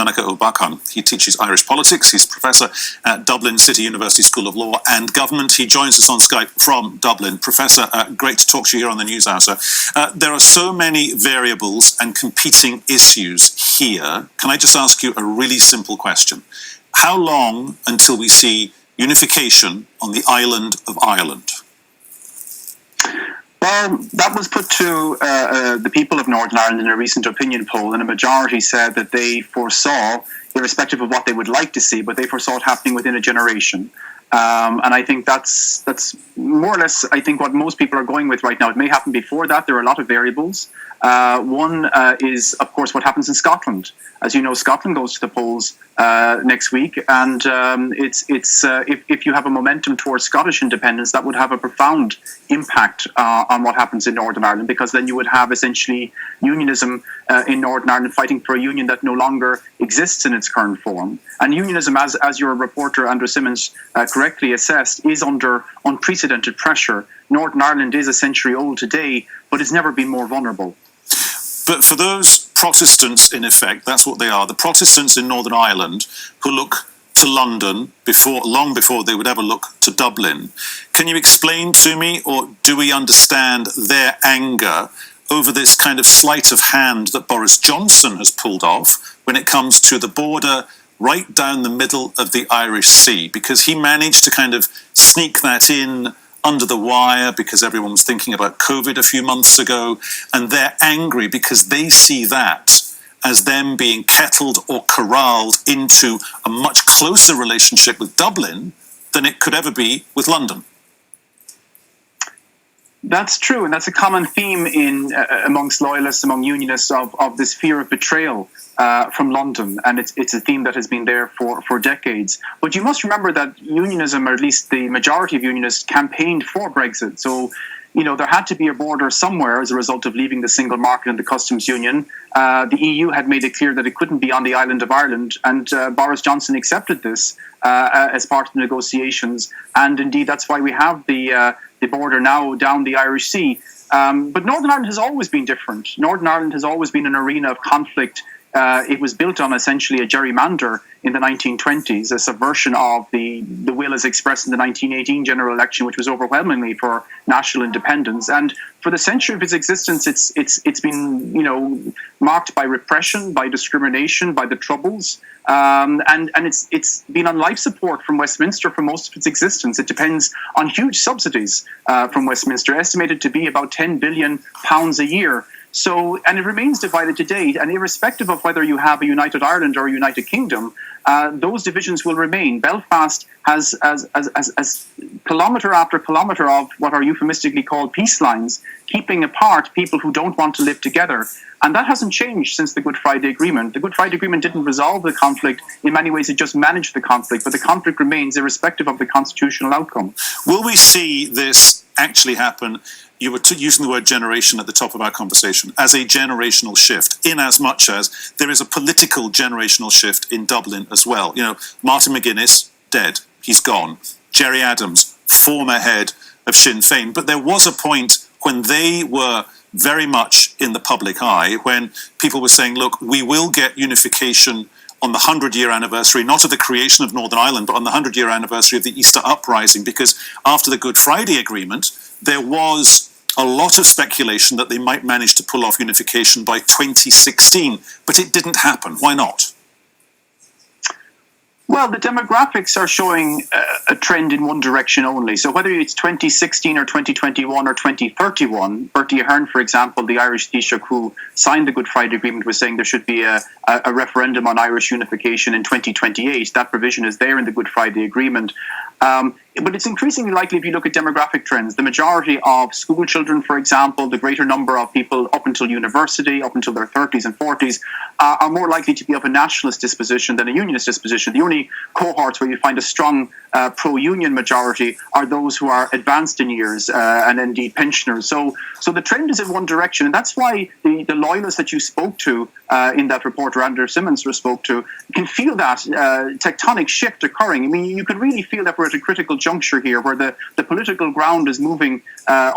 Donnacha Ó Beacháin. He teaches Irish politics. He's a professor at Dublin City University School of Law and Government. He joins us on Skype from Dublin. Professor, great to talk to you here on the News Hour, sir. There are so many variables and competing issues here. Can I just ask you a really simple question? How long until we see unification on the island of Ireland? Well, that was put to the people of Northern Ireland in a recent opinion poll, and a majority said that they foresaw, irrespective of what they would like to see, but they foresaw it happening within a generation. And I think that's more or less, I think, what most people are going with right now. It may happen before that. There are a lot of variables. One is, of course, what happens in Scotland. As you know, Scotland goes to the polls next week, and if you have a momentum towards Scottish independence, that would have a profound impact on what happens in Northern Ireland, because then you would have essentially unionism in Northern Ireland fighting for a union that no longer exists in its current form. And unionism, as your reporter Andrew Simmons correctly assessed, is under unprecedented pressure. Northern Ireland is a century old today, but it's never been more vulnerable. But for those Protestants, in effect, that's what they are, the Protestants in Northern Ireland who look to London long before they would ever look to Dublin, can you explain to me, or do we understand their anger over this kind of sleight of hand that Boris Johnson has pulled off when it comes to the border right down the middle of the Irish Sea? Because he managed to kind of sneak that in under the wire because everyone was thinking about COVID a few months ago, and they're angry because they see that as them being kettled or corralled into a much closer relationship with Dublin than it could ever be with London. That's true, and that's a common theme amongst loyalists, among unionists, of this fear of betrayal from London, and it's a theme that has been there for decades. But you must remember that unionism, or at least the majority of unionists, campaigned for Brexit. So, there had to be a border somewhere as a result of leaving the single market and the customs union. The EU had made it clear that it couldn't be on the island of Ireland, and Boris Johnson accepted this as part of the negotiations. And indeed, that's why we have the border now down the Irish Sea. But Northern Ireland has always been different. Northern Ireland has always been an arena of conflict. It was built on essentially a gerrymander in the 1920s, a subversion of the will as expressed in the 1918 general election, which was overwhelmingly for national independence. And for the century of its existence, it's been marked by repression, by discrimination, by the Troubles, and it's been on life support from Westminster for most of its existence. It depends on huge subsidies from Westminster, estimated to be about £10 billion a year. So, and it remains divided today, and irrespective of whether you have a united Ireland or a united kingdom, those divisions will remain. Belfast has kilometre after kilometre of what are euphemistically called peace lines, keeping apart people who don't want to live together. And that hasn't changed since the Good Friday Agreement. The Good Friday Agreement didn't resolve the conflict. In many ways, it just managed the conflict, but the conflict remains irrespective of the constitutional outcome. Will we see this actually happen? You were using the word generation at the top of our conversation, as a generational shift, in as much as there is a political generational shift in Dublin as well. Martin McGuinness, dead, he's gone. Gerry Adams, former head of Sinn Féin. But there was a point when they were very much in the public eye, when people were saying, look, we will get unification on the 100-year anniversary, not of the creation of Northern Ireland, but on the 100-year anniversary of the Easter Uprising, because after the Good Friday Agreement, there was a lot of speculation that they might manage to pull off unification by 2016, but it didn't happen. Why not? Well, the demographics are showing a trend in one direction only. So whether it's 2016 or 2021 or 2031, Bertie Ahern, for example, the Irish Taoiseach who signed the Good Friday Agreement, was saying there should be a referendum on Irish unification in 2028. That provision is there in the Good Friday Agreement. But it's increasingly likely, if you look at demographic trends, the majority of school children, for example, the greater number of people up until university, up until their 30s and 40s, are more likely to be of a nationalist disposition than a unionist disposition. The only cohorts where you find a strong pro-union majority are those who are advanced in years and indeed pensioners. So the trend is in one direction, and that's why the loyalists that you spoke to in that report, or Andrew Simmons spoke to, can feel that tectonic shift occurring. I mean, you can really feel that we're at a critical juncture here where the political ground is moving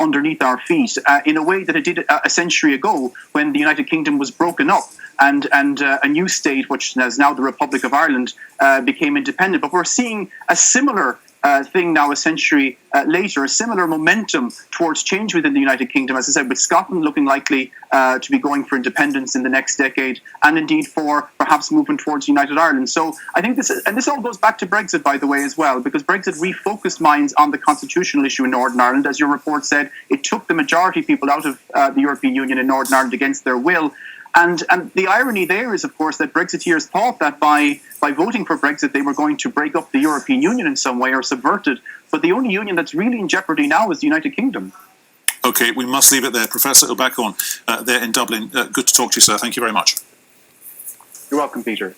underneath our feet in a way that it did a century ago when the United Kingdom was broken up and a new state, which is now the Republic of Ireland, became independent. But we're seeing a similar thing now a century later, a similar momentum towards change within the United Kingdom, as I said, with Scotland looking likely to be going for independence in the next decade, and indeed for perhaps moving towards United Ireland. So I think this all goes back to Brexit, by the way, as well, because Brexit refocused minds on the constitutional issue in Northern Ireland. As your report said, it took the majority of people out of the European Union in Northern Ireland against their will. And the irony there is, of course, that Brexiteers thought that by voting for Brexit, they were going to break up the European Union in some way or subvert it. But the only union that's really in jeopardy now is the United Kingdom. Okay, we must leave it there. Professor Ó Beacháin there in Dublin. Good to talk to you, sir. Thank you very much. You're welcome, Peter.